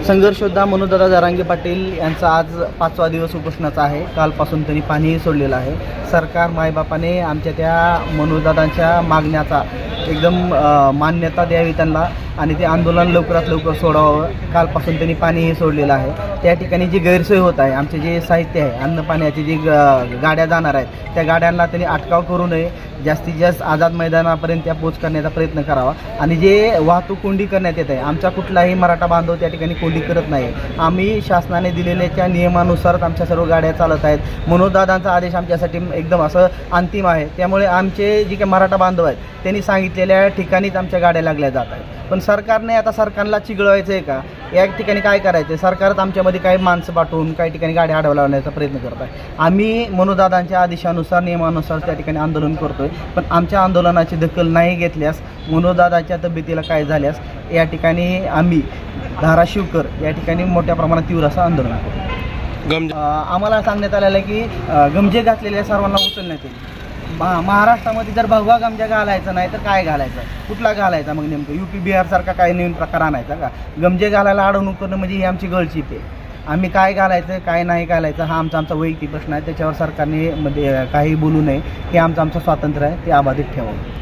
संघर्ष योद्धा मनोजदादा जरांगे पाटील यांचा आज 5वा दिवस उपोषणाचा आहे। कालपासून त्यांनी पाणीही सोडलेलं आहे। सरकार मायबापाने आमच्या त्या मनोजदादांच्या मागण्याचा एकदम मान्यता द्यावी त्यांना आणि ते आंदोलन लवकरात लवकर सोडावं। कालपासून त्यांनी पाणीही सोडलेलं आहे। त्या ठिकाणी जी गैरसोय होत आहे, आमचे जे साहित्य आहे, अन्न पाण्याची जी गाड्या जाणार आहेत त्या गाड्यांना त्यांनी अटकाव करू नये। जास्तीत जास्त आझाद मैदानापर्यंत त्या पोच करण्याचा प्रयत्न करावा आणि जे वाहतूक कोंडी करण्यात येत आहे, आमचा कुठलाही मराठा बांधव त्या ठिकाणी कोंडी करत नाही। आम्ही शासनाने दिलेल्या नियमानुसारच आमच्या सर्व गाड्या चालत आहेत। मनोजदादांचा आदेश आमच्यासाठी एकदम असं अंतिम आहे। त्यामुळे आमचे जे काही मराठा बांधव आहेत त्यांनी सांगितलेल्या ठिकाणीच आमच्या गाड्या लागल्या जात आहेत। पण सरकारने आता सरकारला चिघळवायचं आहे का? या ठिकाणी काय करायचं आहे? सरकारच आमच्यामध्ये काही माणसं पाठवून काही ठिकाणी गाड्या अडवण्याचा प्रयत्न करत आहे। आम्ही मनोजदादांच्या आदेशानुसार नियमानुसार त्या ठिकाणी आंदोलन करतोय, पण आमच्या आंदोलनाची दखल नाही घेतल्यास, मनोजदादाच्या तब्येतीला काय झाल्यास या ठिकाणी आम्ही धाराशिवकर या ठिकाणी मोठ्या प्रमाणात तीव्र असं आंदोलन करू। आम्हाला सांगण्यात आलेलं आहे की गमजे घातलेल्या सर्वांना उचलण्यात येईल। महाराष्ट्रामध्ये जर भगवा गमजा घालायचा नाही तर काय घालायचं? कुठला घालायचा मग? नेमकं UP बिहारसारखा काय नवीन प्रकार आणायचा का? गमजे घालायला अडवणूक करणं म्हणजे ही आमची गळचीप आहे। आम्ही काय घालायचं काय नाही घालायचं हा आमचा वैयक्तिक प्रश्न आहे। त्याच्यावर सरकारने काही बोलू नये। हे आमचं स्वातंत्र्य आहे, ते अबाधित ठेवावं।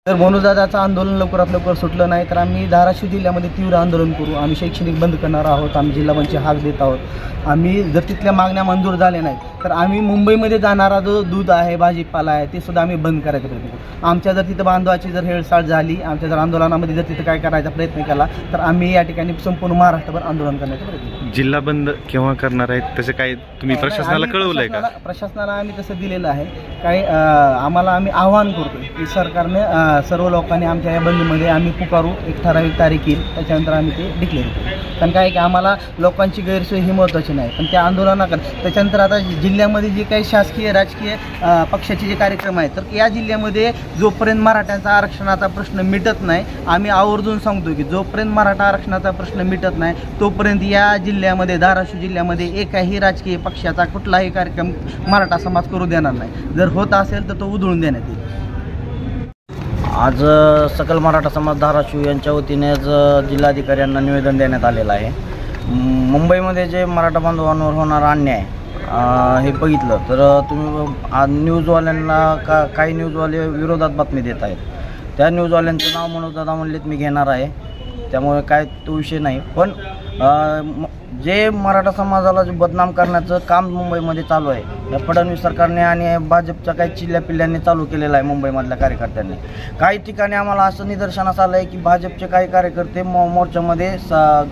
जर मनोजदादाचं आंदोलन लवकरात लवकर सुटलं नाही तर आम्ही धाराशिव जिल्ह्यामध्ये तीव्र आंदोलन करू। आम्ही शैक्षणिक बंद करणार आहोत। आम्ही जिल्हा बंदची हाक देत आहोत। आम्ही जर तिथल्या मागण्या मंजूर झाल्या नाहीत तर आम्ही मुंबईमध्ये जाणारा जो दूध आहे, भाजीपाला आहे, ते सुद्धा आम्ही बंद करायचा प्रयत्न करू। आमच्या जर तिथं बांधवाची जर हेळसाळ झाली, आमच्या जर आंदोलनामध्ये जर तिथं काय करायचा प्रयत्न केला तर आम्ही या ठिकाणी संपूर्ण महाराष्ट्रभर आंदोलन करण्याचा प्रयत्न करू। जिल्हा बंद केव्हा करणार आहेत तसं काय तुम्ही प्रशासनाला कळवलंय का? प्रशासनाला आम्ही तसं दिलेलं आहे। काही आम्ही आवाहन करतो की सरकारने सर्व लोकांनी आमच्या या बंदमध्ये आम्ही पुकारू, एक ठराविक तारीख येईल, त्याच्यानंतर आम्ही ते डिक्लेअर करू। कारण काय की आम्हाला लोकांची गैरसोय ही महत्त्वाची नाही, पण त्या आंदोलनाकडे त्याच्यानंतर आता जिल्ह्यामध्ये जे काही शासकीय राजकीय पक्षाचे जे कार्यक्रम आहेत तर या जिल्ह्यामध्ये जोपर्यंत मराठ्यांचा आरक्षणाचा प्रश्न मिटत नाही, आम्ही आवर्जून सांगतो की जोपर्यंत मराठा आरक्षणाचा प्रश्न मिटत नाही तोपर्यंत या जिल्ह्यामध्ये, धाराशिव जिल्ह्यामध्ये एकाही राजकीय पक्षाचा कुठलाही कार्यक्रम मराठा समाज करू देणार नाही। जर होत असेल तर तो उधळून देण्यात येईल। आज सकल मराठा समाज धाराशिव यांच्या वतीने आज जिल्हाधिकाऱ्यांना निवेदन देण्यात आलेलं आहे। मुंबईमध्ये जे मराठा बांधवांवर होणारा अन्याय हे बघितलं तर तुम्ही न्यूजवाल्यांना काही न्यूजवाले विरोधात बातमी देत आहेत। त्या न्यूजवाल्यांचं नाव मनोजदादा म्हणलेत मी घेणार आहे, त्यामुळे काय तो विषय नाही। पण जे मराठा समाजाला बदनाम करण्याचं काम मुंबईमध्ये चालू आहे, या फडणवीस सरकारने आणि भाजपच्या काही चिल्ल्यापिल्ल्यांनी चालू केलेलं आहे। मुंबईमधल्या कार्यकर्त्यांनी काही ठिकाणी आम्हाला असं निदर्शनास आलं आहे की भाजपचे काही कार्यकर्ते मोर्चामध्ये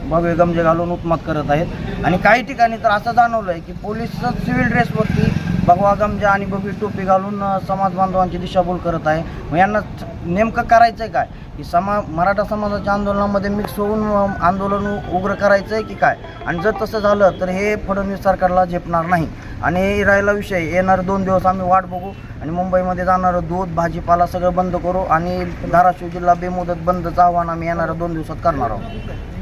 भव्य गमजे घालून उत्मात करत आहेत आणि काही ठिकाणी तर असं जाणवलं आहे की पोलीस सिव्हिल ड्रेसवरती भगवा गमजा आणि भव्य टोपी घालून समाज बांधवांची दिशाभूल करत आहे। मग यांना नेमकं करायचं आहे काय की मराठा समाजाच्या आंदोलनामध्ये मिक्स होऊन आंदोलन उग्र करायचं आहे की काय? आणि जर तसं झालं तर हे फडणवीस सरकारला झेपणार नाही। आणि राहिला विषय, येणारे 2 दिवस आम्ही वाट बघू आणि मुंबईमध्ये जाणारं दूध, भाजीपाला सगळं बंद करू आणि धाराशिव जिल्हा बेमुदत बंदचं आव्हान आम्ही येणाऱ्या 2 दिवसात करणार आहोत।